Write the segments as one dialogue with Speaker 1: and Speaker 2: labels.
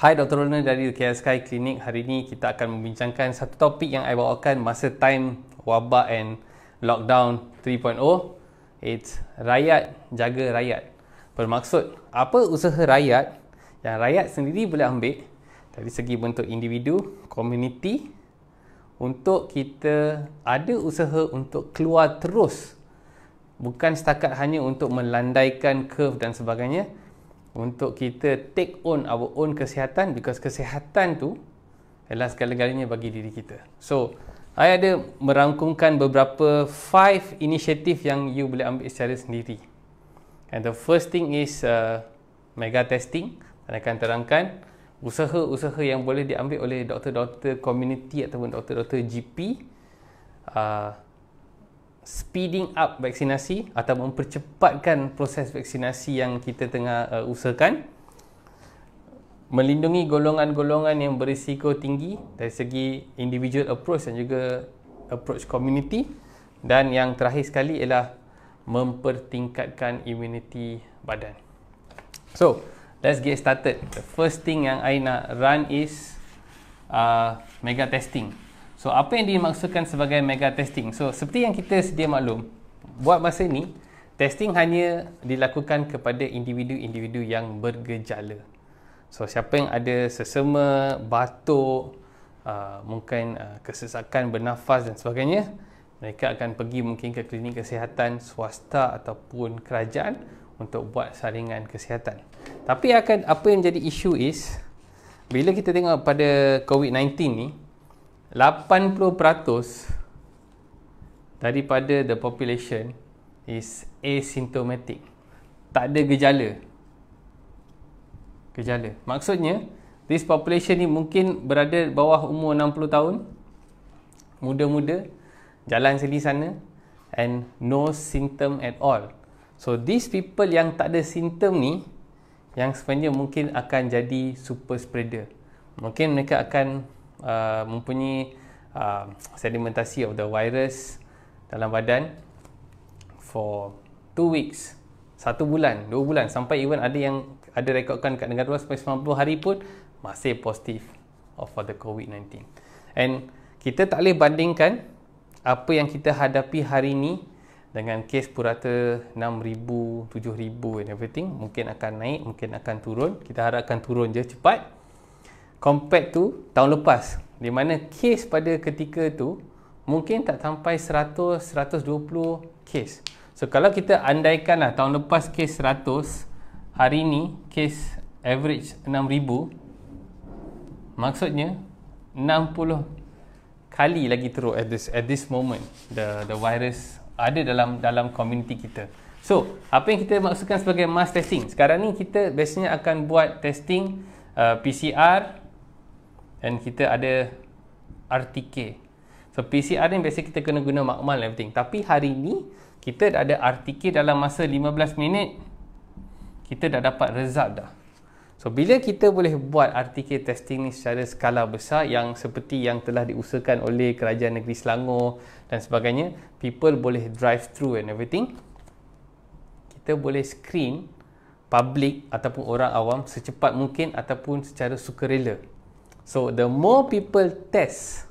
Speaker 1: Hai, Dr. Ronald dari KSK Klinik. Hari ini kita akan membincangkan satu topik yang saya bawakan masa time wabak and lockdown 3.0. It's rakyat jaga rakyat. Bermaksud, apa usaha rakyat yang rakyat sendiri boleh ambil dari segi bentuk individu, community, untuk kita ada usaha untuk keluar terus. Bukan setakat hanya untuk melandaikan curve dan sebagainya, untuk kita take on our own kesihatan, because kesihatan tu adalah segala-galanya bagi diri kita. So, saya ada merangkumkan beberapa 5 inisiatif yang you boleh ambil secara sendiri. And the first thing is mega testing. Saya akan terangkan usaha-usaha yang boleh diambil oleh doktor-doktor community ataupun doktor-doktor GP, speeding up vaksinasi atau mempercepatkan proses vaksinasi yang kita tengah usahakan, melindungi golongan-golongan yang berisiko tinggi dari segi individual approach dan juga approach community, dan yang terakhir sekali ialah mempertingkatkan immunity badan. So, let's get started. The first thing yang I nak run is mega testing. So, apa yang dimaksudkan sebagai mega testing? So, seperti yang kita sedia maklum, buat masa ni, testing hanya dilakukan kepada individu-individu yang bergejala. So, siapa yang ada sesama, batuk, mungkin kesesakan bernafas dan sebagainya, mereka akan pergi mungkin ke klinik kesihatan swasta ataupun kerajaan untuk buat saringan kesihatan. Tapi apa yang jadi isu is, bila kita tengok pada COVID-19 ni, 80% daripada the population is asymptomatic. Tak ada gejala. Maksudnya, this population ni mungkin berada bawah umur 60 tahun, muda-muda, jalan sini sana, and no symptom at all. So, these people yang tak ada simptom ni, yang sebenarnya mungkin akan jadi super spreader. Mungkin mereka akan mempunyai sedimentasi of the virus dalam badan for 2 weeks, 1 bulan, 2 bulan, sampai even ada yang ada rekodkan kat negara luar sampai 90 hari pun masih positif for the COVID-19. And kita tak boleh bandingkan apa yang kita hadapi hari ni dengan kes purata 6,000, 7,000 and everything. Mungkin akan naik, mungkin akan turun. Kita harapkan turun je cepat compared to tahun lepas, di mana kes pada ketika tu mungkin tak sampai 100, 120 kes. So, kalau kita andaikan lah tahun lepas kes 100, hari ni kes average 6,000, maksudnya 60 kali lagi teruk at this moment the virus ada dalam community kita. So, apa yang kita maksudkan sebagai mass testing? Sekarang ni kita biasanya akan buat testing PCR, dan kita ada RTK. So, PCR ni biasa kita kena guna makmal and everything. Tapi hari ni kita dah ada RTK dalam masa 15 minit, kita dah dapat result dah. So, bila kita boleh buat RTK testing ni secara skala besar, yang seperti yang telah diusahakan oleh Kerajaan Negeri Selangor dan sebagainya, people boleh drive through and everything, kita boleh screen public ataupun orang awam secepat mungkin ataupun secara sukarela. So, the more people test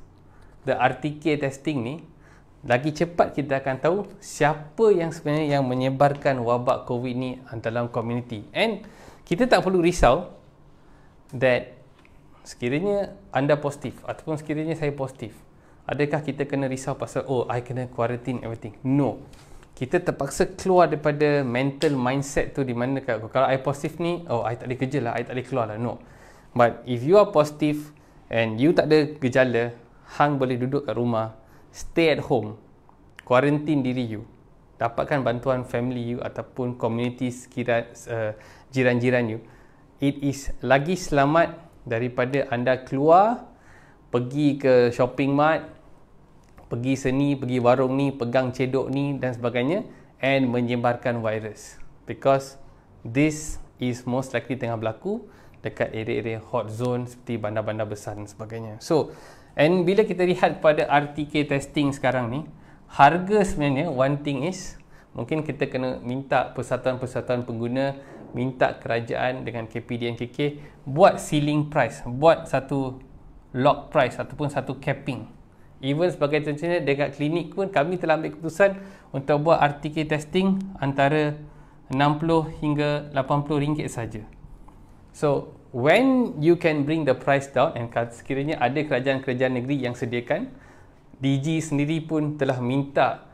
Speaker 1: the RTK testing ni, lagi cepat kita akan tahu siapa yang sebenarnya yang menyebarkan wabak COVID ni dalam community. And kita tak perlu risau that sekiranya anda positif ataupun sekiranya saya positif, adakah kita kena risau pasal, oh, I kena quarantine everything? No. Kita terpaksa keluar daripada mental mindset tu, di mana kalau I positif ni, oh, I tak boleh kerja lah, I tak boleh keluar lah. No. But if you are positive and you tak ada gejala, hang boleh duduk kat rumah, stay at home, quarantine diri you, dapatkan bantuan family you ataupun community sekitar jiran-jiran you. It is lagi selamat daripada anda keluar, pergi ke shopping mart, pergi seni, pergi warung ni, pegang cedok ni dan sebagainya, and menyebarkan virus. Because this is most likely tengah berlaku dekat area-area hot zone seperti bandar-bandar besar dan sebagainya. So, and bila kita lihat pada RTK testing sekarang ni, harga sebenarnya, one thing is, mungkin kita kena minta persatuan-persatuan pengguna minta kerajaan dengan KPDNKK buat ceiling price, buat satu lock price ataupun satu capping. Even sebagai contohnya dekat klinik pun kami telah ambil keputusan untuk buat RTK testing antara 60 hingga 80 ringgit saja. So when you can bring the price down, and sekiranya ada kerajaan-kerajaan negeri yang sediakan, DG sendiri pun telah minta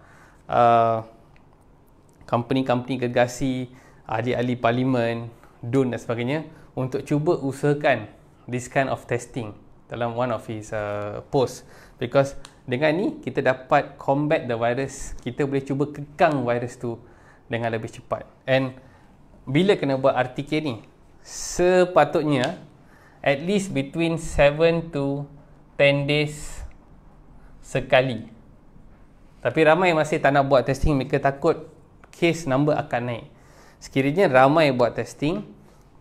Speaker 1: company-company gergasi, ahli-ahli parlimen, DUN dan sebagainya untuk cuba usahakan this kind of testing dalam one of his post, because dengan ni kita dapat combat the virus, kita boleh cuba kekang virus tu dengan lebih cepat. And bila kena buat RTK ni, sepatutnya at least between 7 to 10 days sekali. Tapi ramai masih tak nak buat testing, mereka takut case number akan naik. Sekiranya ramai buat testing,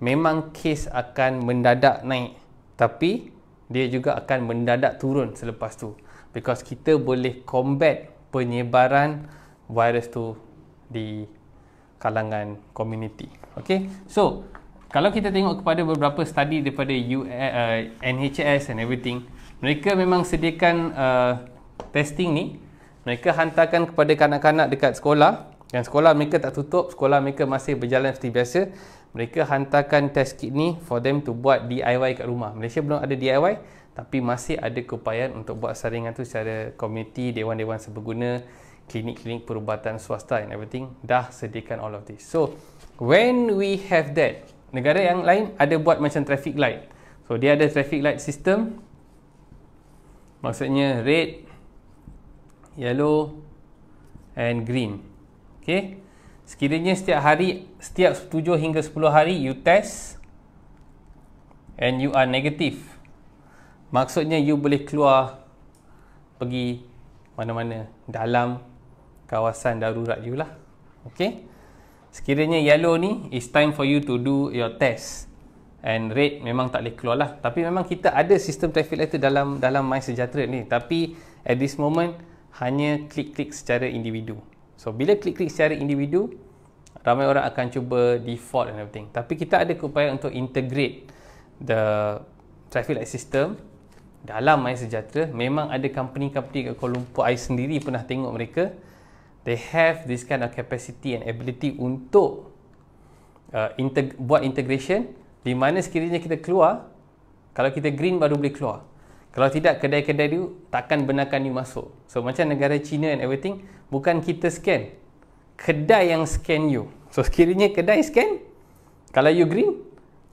Speaker 1: memang case akan mendadak naik, tapi dia juga akan mendadak turun selepas tu, because kita boleh combat penyebaran virus tu di kalangan community. Okay, so kalau kita tengok kepada beberapa study daripada NHS and everything, mereka memang sediakan testing ni, mereka hantarkan kepada kanak-kanak dekat sekolah, dan sekolah mereka tak tutup, sekolah mereka masih berjalan seperti biasa. Mereka hantarkan test kit ni for them to buat DIY kat rumah. Malaysia belum ada DIY, tapi masih ada keupayaan untuk buat saringan tu secara community, dewan-dewan seberguna, klinik-klinik perubatan swasta and everything dah sediakan all of this. So when we have that, negara yang lain ada buat macam traffic light. So dia ada traffic light system, maksudnya red, yellow and green. Okay, sekiranya setiap hari, setiap 7 hingga 10 hari you test and you are negative, maksudnya you boleh keluar pergi mana-mana dalam kawasan darurat you lah. Okay, sekiranya yellow ni is time for you to do your test, and red memang tak boleh keluar lah. Tapi memang kita ada sistem traffic light tu dalam MySejahtera ni, tapi at this moment hanya klik-klik secara individu. So bila klik-klik secara individu, ramai orang akan cuba default and everything. Tapi kita ada keupayaan untuk integrate the traffic light system dalam MySejahtera. Memang ada company-company kat Kuala Lumpur, I sendiri pernah tengok mereka, they have this kind of capacity and ability untuk buat integration, di mana sekiranya kita keluar, kalau kita green baru boleh keluar. Kalau tidak, kedai-kedai tu takkan benarkan you masuk. So macam negara China and everything, bukan kita scan, kedai yang scan you. So sekiranya kedai scan, kalau you green,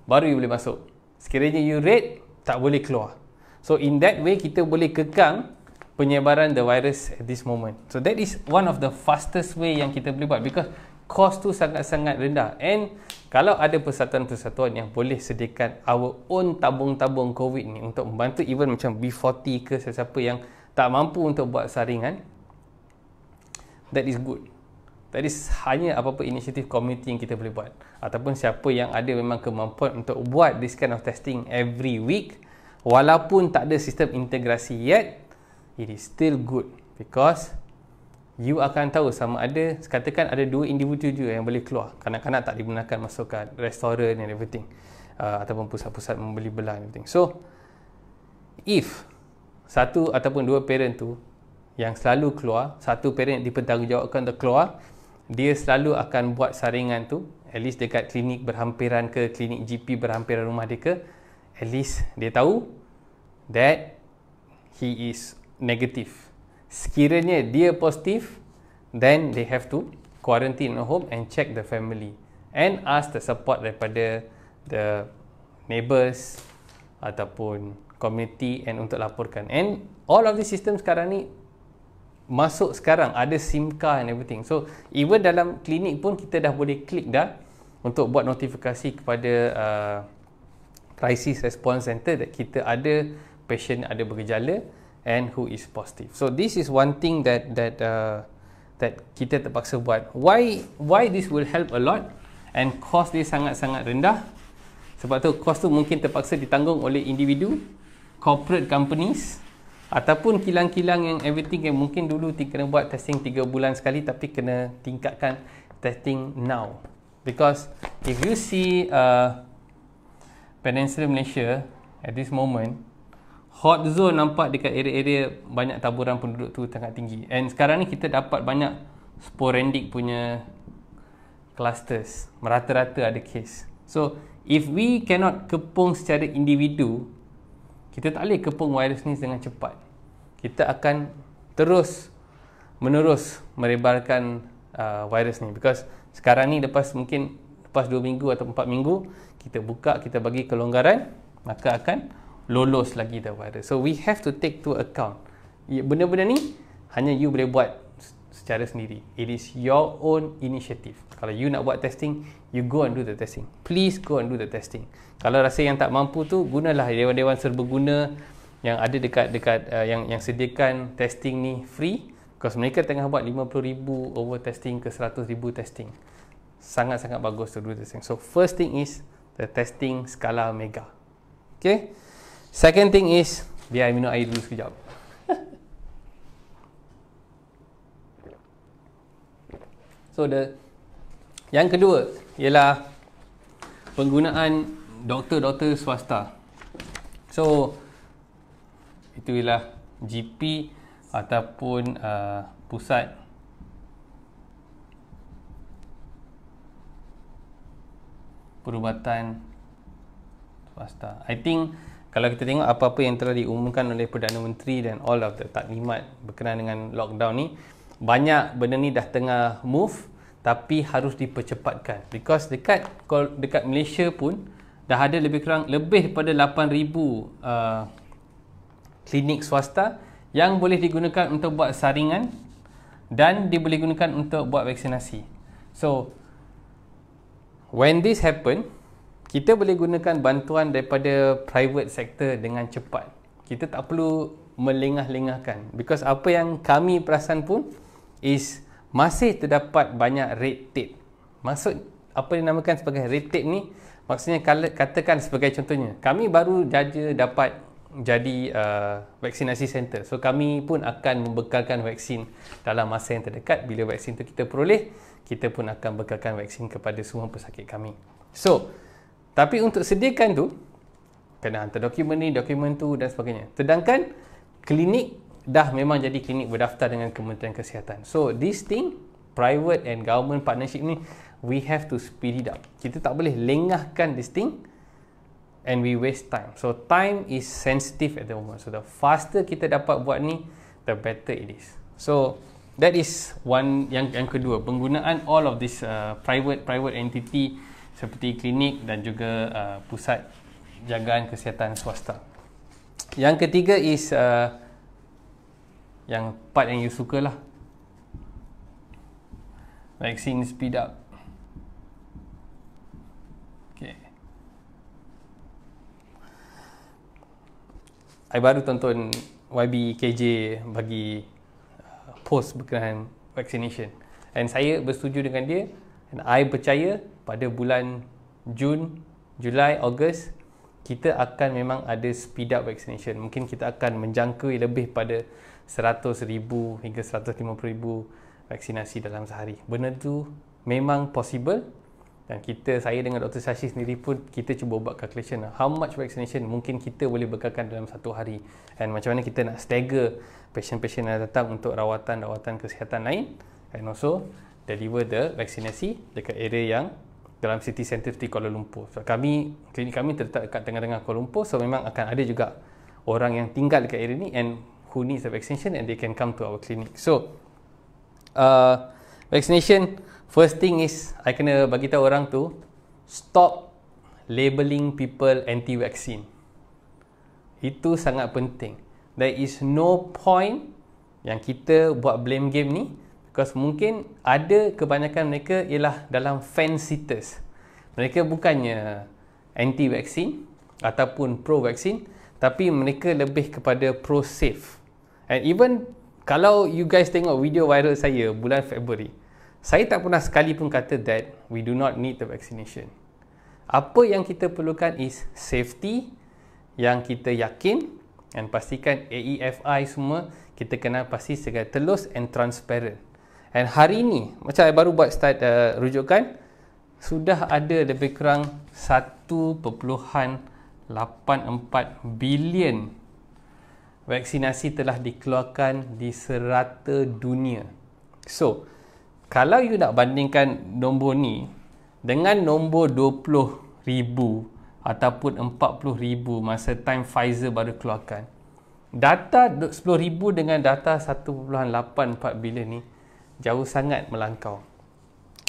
Speaker 1: baru you boleh masuk. Sekiranya you red, tak boleh keluar. So in that way, kita boleh kekang penyebaran the virus at this moment. So that is one of the fastest way yang kita boleh buat, because cost tu sangat-sangat rendah. And kalau ada persatuan-persatuan yang boleh sediakan our own tabung-tabung COVID ni untuk membantu, even macam B40 ke sesiapa yang tak mampu untuk buat saringan, that is good. That is hanya apa-apa inisiatif community yang kita boleh buat, ataupun siapa yang ada memang kemampuan untuk buat this kind of testing every week, walaupun tak ada sistem integrasi yet, it is still good, because you akan tahu sama ada, katakan ada 2 individu je yang boleh keluar, kanak-kanak tak dibenarkan masuk ke restoran and everything, ataupun pusat-pusat membeli belah and everything. So if satu ataupun 2 parent tu yang selalu keluar, satu parent dipertanggungjawabkan untuk keluar, dia selalu akan buat saringan tu, at least dekat klinik berhampiran ke, klinik GP berhampiran rumah dia ke, at least dia tahu that he is negative. Sekiranya dia positif, then they have to quarantine at home and check the family and ask the support daripada the neighbours ataupun community and untuk laporkan. And all of the system sekarang ni masuk sekarang, ada SIM card and everything. So even dalam klinik pun kita dah boleh klik dah untuk buat notifikasi kepada crisis response center that kita ada patient ada bergejala and who is positive. So this is one thing that kita terpaksa buat. Why this will help a lot, and cost dia sangat-sangat rendah. Sebab tu cost tu mungkin terpaksa ditanggung oleh individu, corporate companies, ataupun kilang-kilang yang everything yang mungkin dulu kena buat testing 3 bulan sekali, tapi kena tingkatkan testing now. Because if you see Peninsula Malaysia at this moment, hot zone nampak dekat area-area banyak taburan penduduk tu sangat tinggi. And sekarang ni kita dapat banyak sporadic punya clusters, merata-rata ada case. So if we cannot kepung secara individu, kita tak boleh kepung virus ni dengan cepat. Kita akan terus menerus merebarkan virus ni. Because sekarang ni lepas 2 minggu atau 4 minggu kita buka, kita bagi kelonggaran, maka akan lolos lagi the virus. So we have to take to account. Benda-benda ni hanya you boleh buat secara sendiri. It is your own initiative. Kalau you nak buat testing, you go and do the testing. Please go and do the testing. Kalau rasa yang tak mampu tu, gunalah dewan-dewan serbaguna yang ada dekat yang sediakan testing ni free. Because mereka tengah buat 50,000 over testing ke 100,000 testing. Sangat-sangat bagus to do the testing. So first thing is the testing skala mega. Okay. Second thing is, biar I minum air dulu sekejap. So yang kedua ialah penggunaan doktor-doktor swasta. So itu ialah GP ataupun pusat perubatan swasta. I think kalau kita tengok apa-apa yang telah diumumkan oleh Perdana Menteri dan all of the taklimat berkenaan dengan lockdown ni, banyak benda ni dah tengah move, tapi harus dipercepatkan. Because dekat Malaysia pun dah ada lebih daripada 8,000 klinik swasta yang boleh digunakan untuk buat saringan dan dia boleh gunakan untuk buat vaksinasi. So when this happen, kita boleh gunakan bantuan daripada private sector dengan cepat. Kita tak perlu melengah-lengahkan. Because apa yang kami perasan pun is masih terdapat banyak red tape. Maksud apa yang dinamakan sebagai red tape ni, maksudnya katakan sebagai contohnya, kami baru saja dapat jadi vaksinasi center. So kami pun akan membekalkan vaksin dalam masa yang terdekat. Bila vaksin tu kita peroleh, kita pun akan bekalkan vaksin kepada semua pesakit kami. So tapi untuk sediakan tu, kena hantar dokumen ni, dokumen tu dan sebagainya. Sedangkan klinik dah memang jadi klinik berdaftar dengan Kementerian Kesihatan. So this thing, private and government partnership ni, we have to speed it up. Kita tak boleh lengahkan this thing and we waste time. So time is sensitive at the moment. So the faster kita dapat buat ni, the better it is. So that is one yang kedua, penggunaan all of this private entity seperti klinik dan juga pusat jagaan kesihatan swasta. Yang ketiga is yang part yang you suka lah, vaccine speed up. Okay, I baru tonton YB KJ bagi post berkenaan vaccination and saya bersetuju dengan dia, dan I percaya pada bulan Jun, Julai, Ogos kita akan memang ada speed up vaccination. Mungkin kita akan menjangkau lebih pada 100,000 hingga 150,000 vaksinasi dalam sehari. Benda tu memang possible, dan saya dengan Dr. Shashi sendiri pun kita cuba buat calculation how much vaccination mungkin kita boleh bekalkan dalam satu hari, dan macam mana kita nak stagger pasien-pasien yang datang untuk rawatan kesihatan lain, and also deliver the vaksinasi dekat area yang dalam city centre seperti Kuala Lumpur. So klinik kami terletak dekat tengah-tengah Kuala Lumpur, so memang akan ada juga orang yang tinggal dekat area ni and who needs the vaccination and they can come to our clinic. So vaccination, first thing is I kena bagi tahu orang tu, stop labeling people anti-vaccine. Itu sangat penting. There is no point yang kita buat blame game ni, because mungkin ada kebanyakan mereka ialah dalam fence sitters. Mereka bukannya anti-vaksin ataupun pro-vaksin, tapi mereka lebih kepada pro-safe. And even kalau you guys tengok video viral saya bulan Februari, saya tak pernah sekali pun kata that we do not need the vaccination. Apa yang kita perlukan is safety yang kita yakin, dan pastikan AEFI semua kita kena pasti segala telus and transparent. And hari ni, macam saya baru buat start rujukan, sudah ada lebih kurang 1.84 bilion vaksinasi telah dikeluarkan di serata dunia. So, kalau you nak bandingkan nombor ni dengan nombor 20,000 ataupun 40,000 masa time Pfizer baru keluarkan, data 10,000 dengan data 1.84 bilion ni jauh sangat melangkau.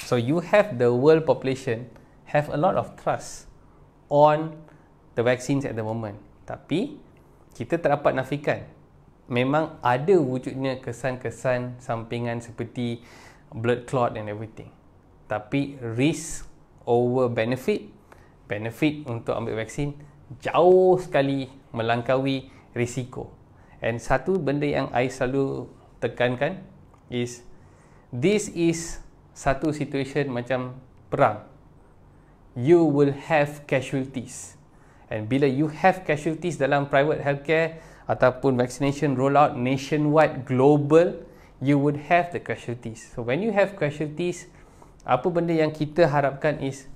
Speaker 1: So you have the world population have a lot of trust on the vaccines at the moment. Tapi kita tak dapat nafikan, memang ada wujudnya kesan-kesan sampingan seperti blood clot and everything. Tapi risk over benefit untuk ambil vaksin jauh sekali melangkaui risiko. And satu benda yang I selalu tekankan is, this is satu situation macam perang. You will have casualties. And bila you have casualties dalam private healthcare ataupun vaccination rollout nationwide, global, you would have the casualties. So when you have casualties, apa benda yang kita harapkan is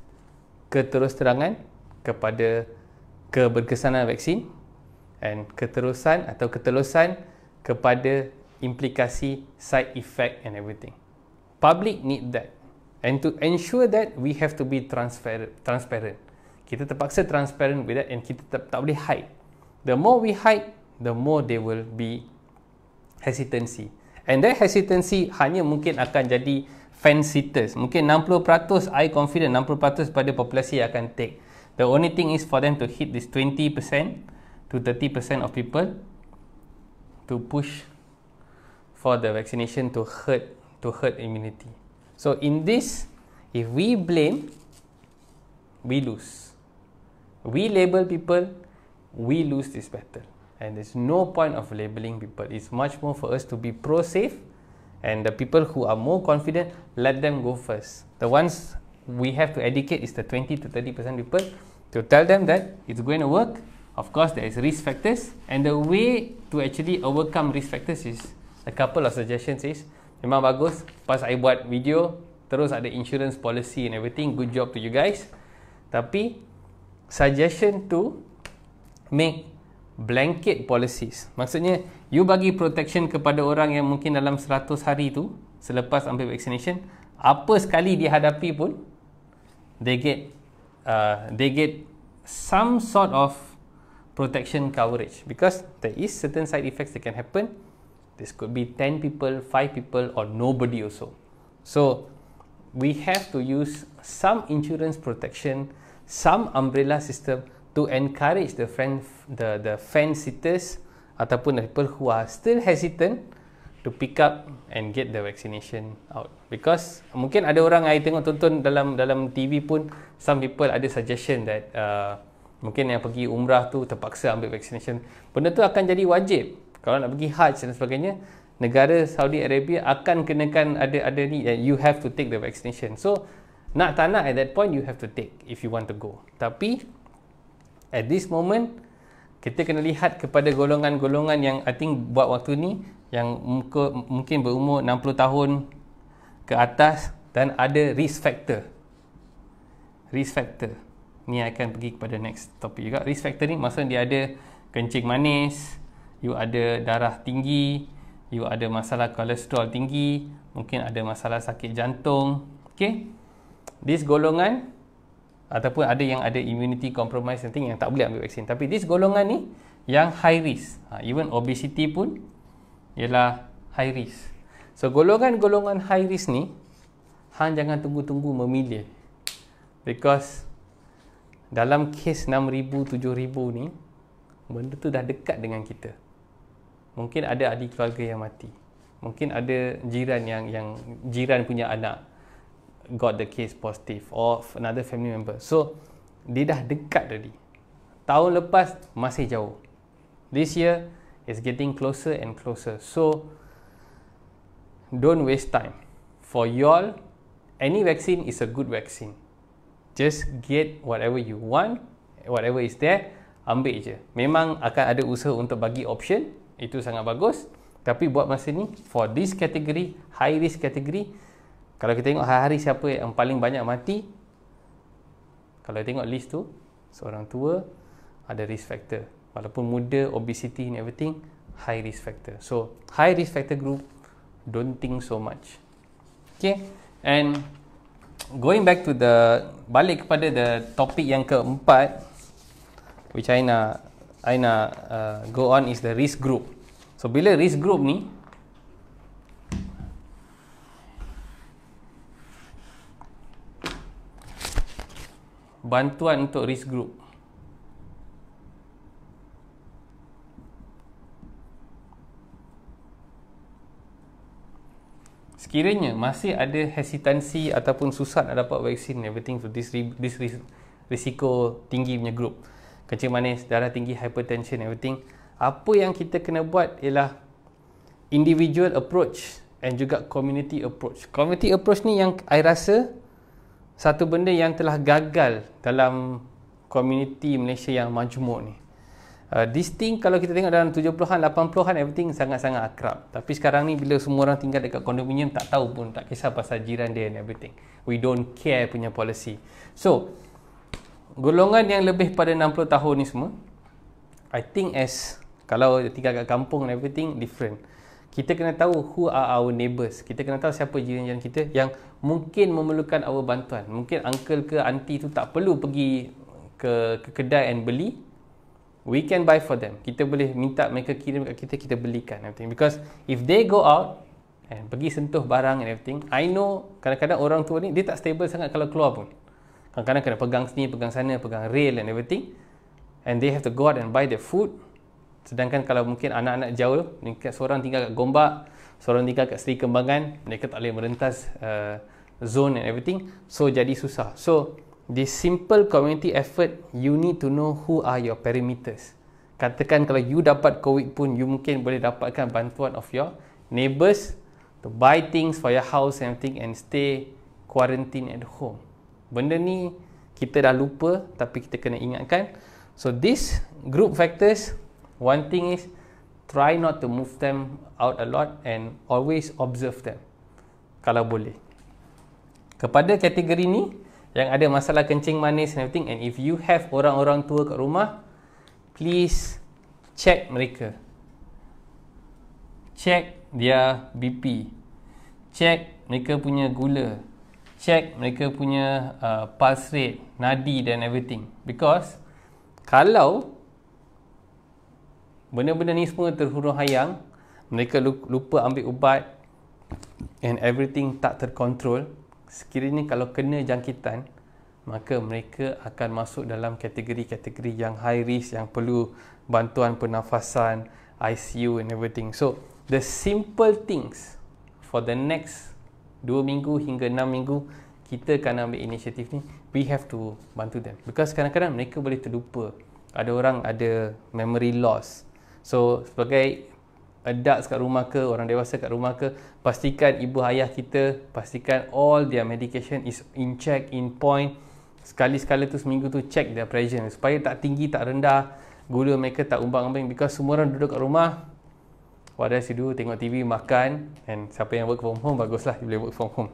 Speaker 1: keterus-terangan kepada keberkesanan vaksin and keterusan atau ketelusan kepada implikasi side effect and everything. Public need that, and to ensure that we have to be transparent. Kita terpaksa transparent with that, and kita tak boleh hide. The more we hide, the more there will be hesitancy, and that hesitancy hanya mungkin akan jadi fence-sitters. Mungkin 60% I confident 60% pada populasi akan take. The only thing is for them to hit this 20% to 30% of people to push for the vaccination to herd immunity. So in this, if we blame, we lose. We label people, we lose this battle. And there's no point of labeling people. It's much more for us to be pro-safe, and the people who are more confident, let them go first. The ones we have to educate is the 20 to 30% people, to tell them that it's going to work. Of course, there is risk factors, and the way to actually overcome risk factors is, a couple of suggestions is, memang bagus pas I buat video terus ada insurance policy and everything, good job to you guys. Tapi suggestion to make blanket policies, maksudnya you bagi protection kepada orang yang mungkin dalam 100 hari tu selepas ambil vaccination, apa sekali dihadapi pun they get some sort of protection coverage, because there is certain side effects that can happen. This could be 10 people, 5 people, or nobody also. So we have to use some insurance protection, some umbrella system to encourage the fence-sitters ataupun the people who are still hesitant to pick up and get the vaccination out. Because mungkin ada orang yang tengok tonton dalam TV pun, some people ada suggestion that mungkin yang pergi umrah tu terpaksa ambil vaccination. Benda tu akan jadi wajib. Kalau nak pergi Hajj dan sebagainya, negara Saudi Arabia akan kenakan ada ni, you have to take the vaccination. So nak tak nak, at that point you have to take if you want to go. Tapi at this moment, kita kena lihat kepada golongan-golongan yang I think buat waktu ni, yang mungkin berumur 60 tahun ke atas dan ada risk factor. Risk factor ni akan pergi kepada next topik juga. Risk factor ni maksudnya dia ada kencing manis, you ada darah tinggi, you ada masalah kolesterol tinggi, mungkin ada masalah sakit jantung. Okay, this golongan, ataupun ada yang ada immunity compromise yang tak boleh ambil vaksin. Tapi this golongan ni yang high risk, even obesity pun ialah high risk. So golongan-golongan high risk ni, hang jangan tunggu-tunggu memilih, because dalam kes 6,000, 7,000 ni, benda tu dah dekat dengan kita. Mungkin ada ahli keluarga yang mati, mungkin ada jiran yang jiran punya anak got the case positive, or another family member. So dia dah dekat tadi. Tahun lepas masih jauh. This year is getting closer and closer. So don't waste time. For y'all, any vaccine is a good vaccine. Just get whatever you want, whatever is there, ambil je. Memang akan ada usaha untuk bagi option, itu sangat bagus. Tapi buat masa ni, for this category, high risk category, kalau kita tengok hari-hari siapa yang paling banyak mati, Kalau tengok list tu, seorang tua ada risk factor. Walaupun muda, obesity and everything, high risk factor. So, high risk factor group, don't think so much. Okay, and going back to balik kepada the topik yang keempat, which I nak go on, is the risk group. So, bila risk group ni, bantuan untuk risk group. Sekiranya masih ada hesitansi ataupun susah nak dapat vaksin, everything for this risiko tinggi punya group, kencing manis, darah tinggi, hypertension, everything, apa yang kita kena buat ialah individual approach and juga community approach. Community approach ni yang I rasa satu benda yang telah gagal dalam community Malaysia yang majmuk ni. This thing kalau kita tengok dalam 70-an, 80-an, everything sangat-sangat akrab. Tapi sekarang ni bila semua orang tinggal dekat kondominium, tak tahu pun, tak kisah pasal jiran dia and everything. We don't care punya policy. So, golongan yang lebih pada 60 tahun ni semua, I think kalau tinggal kat kampung and everything, different. Kita kena tahu who are our neighbours. Kita kena tahu siapa jiran-jiran kita yang mungkin memerlukan our bantuan. Mungkin uncle ke auntie tu tak perlu pergi ke kedai and beli. We can buy for them. Kita boleh minta mereka kirim kat kita, kita belikan everything. Because if they go out and pergi sentuh barang and everything, I know kadang-kadang orang tua ni dia tak stable sangat kalau keluar pun. Kadang-kadang kena pegang sini, pegang sana, pegang rail and everything. And they have to go out and buy their food. Sedangkan kalau mungkin anak-anak jauh, seorang tinggal kat Gombak, seorang tinggal kat Seri Kembangan, mereka tak boleh merentas zone and everything, so jadi susah. So, this simple community effort, you need to know who are your perimeters. Katakan kalau you dapat COVID pun, you mungkin boleh dapatkan bantuan of your neighbours to buy things for your house and everything and stay quarantine at home. Benda ni kita dah lupa, tapi kita kena ingatkan. So, these group factors, one thing is, try not to move them out a lot and always observe them kalau boleh. Kepada kategori ni yang ada masalah kencing manis and everything, and if you have orang-orang tua kat rumah, please check mereka. Check dia BP. Check mereka punya gula. Check mereka punya pulse rate, nadi dan everything. Because kalau benda-benda ni semua terhurung hayang, mereka lupa ambil ubat and everything tak terkontrol, sekiranya kalau kena jangkitan, maka mereka akan masuk dalam kategori-kategori yang high risk, yang perlu bantuan pernafasan, ICU and everything. So, the simple things for the next 2 minggu hingga 6 minggu, kita akan ambil inisiatif ni, we have to bantu them. Because kadang-kadang mereka boleh terlupa. Ada orang ada memory loss. So, sebagai adults kat rumah ke, orang dewasa kat rumah ke, pastikan ibu ayah kita, pastikan all their medication is in check, in point. Sekali-sekala tu seminggu tu check their pressure supaya tak tinggi, tak rendah, gula mereka tak umbang-ambing. Because semua orang duduk kat rumah, what else you do? Tengok TV, makan, and siapa yang work from home, baguslah dia boleh work from home.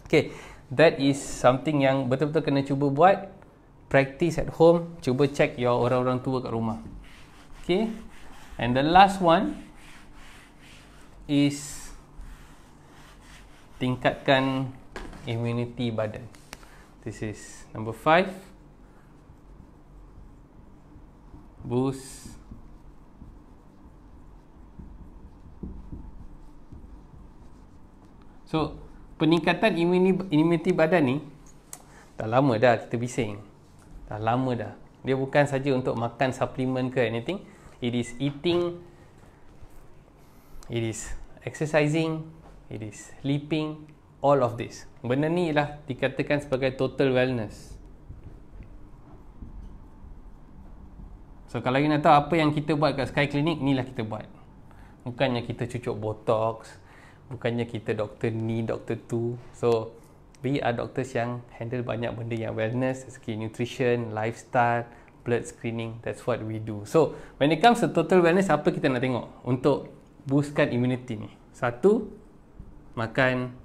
Speaker 1: Okay, that is something yang betul-betul kena cuba buat. Practice at home, cuba check your orang-orang tua kat rumah. Okay, and the last one is tingkatkan immunity badan. This is number 5. Boost so peningkatan immunity badan ni dah lama dah kita bising. Dah lama dah. Dia bukan saja untuk makan suplemen ke anything. It is eating, it is exercising, it is sleeping, all of this. Benda ni lah dikatakan sebagai total wellness. So kalau you nak tahu apa yang kita buat kat Sky Clinic, ni lah kita buat. Bukannya kita cucuk botox, bukannya kita doktor ni, doktor tu. So we are doctors yang handle banyak benda yang wellness, segi nutrition, lifestyle, blood screening. That's what we do. So when it comes to total wellness, apa kita nak tengok untuk boostkan immunity ni? Satu, makan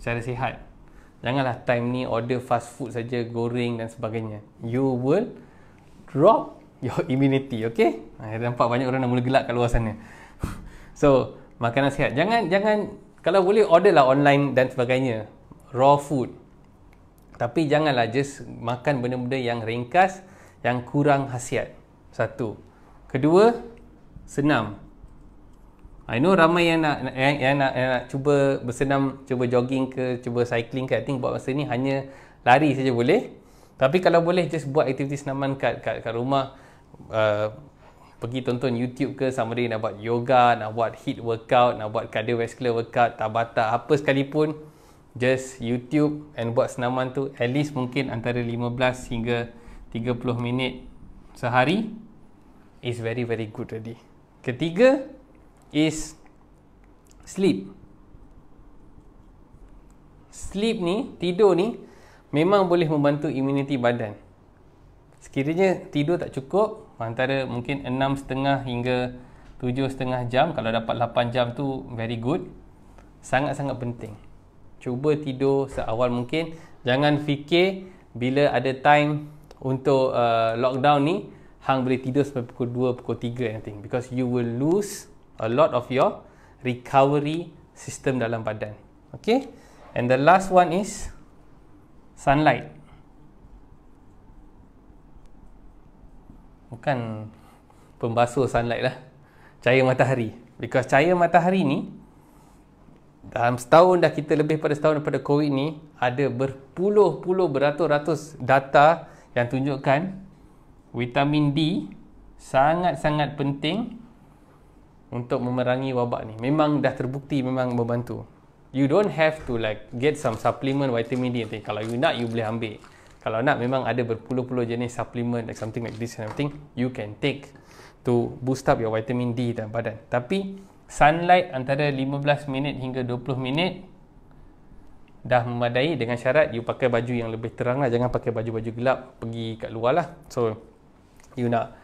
Speaker 1: secara sihat. Janganlah time ni order fast food saja, goreng dan sebagainya. You will drop your immunity, okay? Nampak banyak orang dah mula gelak kat luar sana. So, makanan sihat. Jangan kalau boleh order lah online dan sebagainya. Raw food. Tapi janganlah just makan benda-benda yang ringkas, yang kurang khasiat. Satu. Kedua, senam. I know ramai yang nak cuba bersenam, cuba jogging ke, cuba cycling ke. I think buat masa ni hanya lari saja boleh. Tapi kalau boleh just buat aktiviti senaman kat rumah. Pergi tonton YouTube ke, sama dia nak buat yoga, nak buat HIIT workout, nak buat cardiovascular workout, Tabata, apa sekalipun, just YouTube and buat senaman tu at least mungkin antara 15 hingga 30 minit sehari is very very good already. Ketiga is sleep. Sleep ni, tidur ni memang boleh membantu imuniti badan. Sekiranya tidur tak cukup, antara mungkin 6.5 hingga 7.5 jam, kalau dapat 8 jam tu very good. Sangat-sangat penting. Cuba tidur seawal mungkin. Jangan fikir bila ada time untuk lockdown ni, hang boleh tidur sampai pukul 2, pukul 3 anything. Because you will lose a lot of your recovery system dalam badan. Okay? And the last one is sunlight. Bukan pembasuh sunlight lah. Cahaya matahari. Because cahaya matahari ni, dalam setahun dah, kita lebih pada setahun daripada COVID ni, ada berpuluh-puluh, beratus-ratus data yang tunjukkan vitamin D sangat-sangat penting untuk memerangi wabak ni. Memang dah terbukti memang membantu. You don't have to like get some supplement vitamin D. Kalau you nak, you boleh ambil. Kalau nak, memang ada berpuluh-puluh jenis supplement like something like this and everything you can take to boost up your vitamin D dalam badan. Tapi sunlight antara 15 minit hingga 20 minit dah memadai, dengan syarat you pakai baju yang lebih terang lah. Jangan pakai baju-baju gelap pergi kat luar lah. So you nak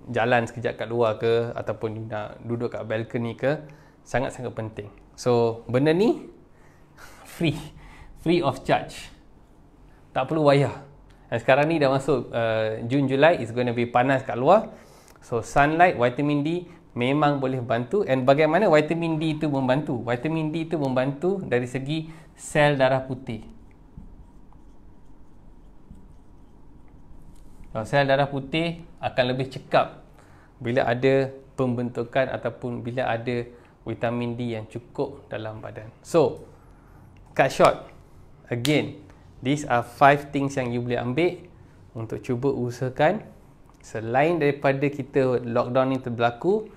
Speaker 1: jalan sekejap kat luar ke, ataupun you nak duduk kat balcony ke, sangat-sangat penting. So benda ni free of charge, tak perlu bayar. Dan sekarang ni dah masuk Jun, Julai, it's going to be panas kat luar. So sunlight, vitamin D memang boleh bantu. And bagaimana vitamin D itu membantu? Vitamin D itu membantu dari segi sel darah putih. Sel darah putih akan lebih cekap bila ada pembentukan ataupun bila ada vitamin D yang cukup dalam badan. So, cut short, again, these are 5 things yang you boleh ambil untuk cuba usahakan. Selain daripada kita lockdown ni berlaku,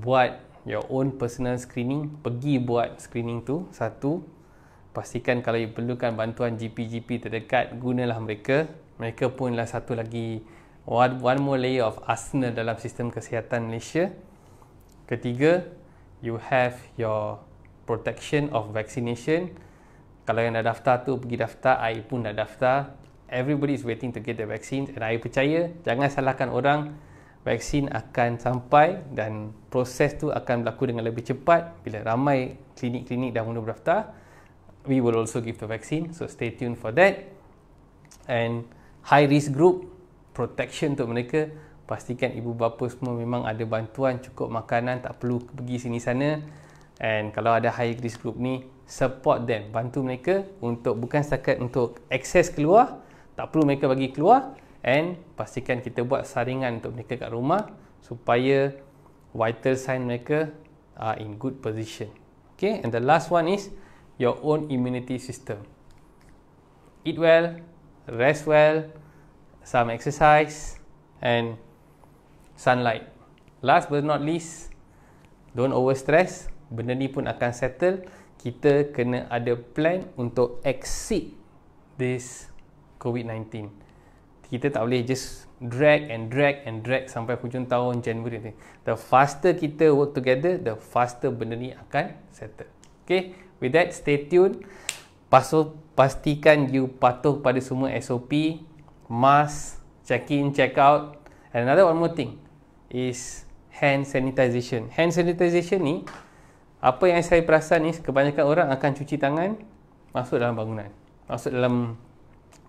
Speaker 1: buat your own personal screening. Pergi buat screening tu. Satu, pastikan kalau you perlukan bantuan GP-GP terdekat, gunalah mereka. Mereka pun lah satu lagi, one more layer of arsenal dalam sistem kesihatan Malaysia. Ketiga, you have your protection of vaccination. Kalau yang dah daftar tu, pergi daftar. I pun dah daftar. Everybody is waiting to get the vaccine. And I percaya, jangan salahkan orang. Vaksin akan sampai dan proses tu akan berlaku dengan lebih cepat. Bila ramai klinik-klinik dah mula berdaftar, we will also give the vaccine. So stay tuned for that. And high risk group, protection untuk mereka. Pastikan ibu bapa semua memang ada bantuan, cukup makanan, tak perlu pergi sini sana. And kalau ada high risk group ni, support them, bantu mereka untuk, bukan setakat untuk akses keluar, tak perlu mereka bagi keluar. And pastikan kita buat saringan untuk mereka kat rumah supaya vital sign mereka are in good position. Okay, and the last one is your own immunity system. Eat well, rest well, some exercise and sunlight. Last but not least, don't over stress. Benda ni pun akan settle. Kita kena ada plan untuk exit this COVID-19. Kita tak boleh just drag sampai hujung tahun Januari ni. The faster kita work together, the faster benda ni akan settle. Okay, with that, stay tuned. Pastikan you patuh pada semua SOP, mask, check in, check out. And another one more thing is hand sanitization. Hand sanitization ni, apa yang saya perasan ni, kebanyakan orang akan cuci tangan masuk dalam bangunan, masuk dalam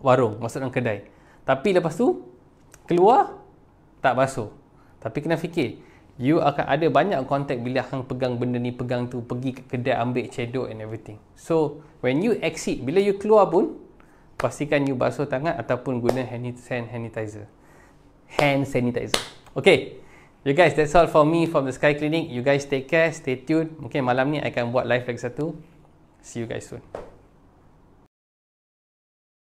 Speaker 1: warung, masuk dalam kedai. Tapi lepas tu keluar tak basuh. Tapi kena fikir, you akan ada banyak kontak bila hang pegang benda ni, pegang tu, pergi ke kedai ambil cedok and everything. So when you exit, bila you keluar pun pastikan you basuh tangan ataupun guna hand sanitizer. Okay, you guys, that's all for me from the Sky Clinic. You guys take care, stay tuned. Mungkin malam ni I akan buat live lagi satu. See you guys soon.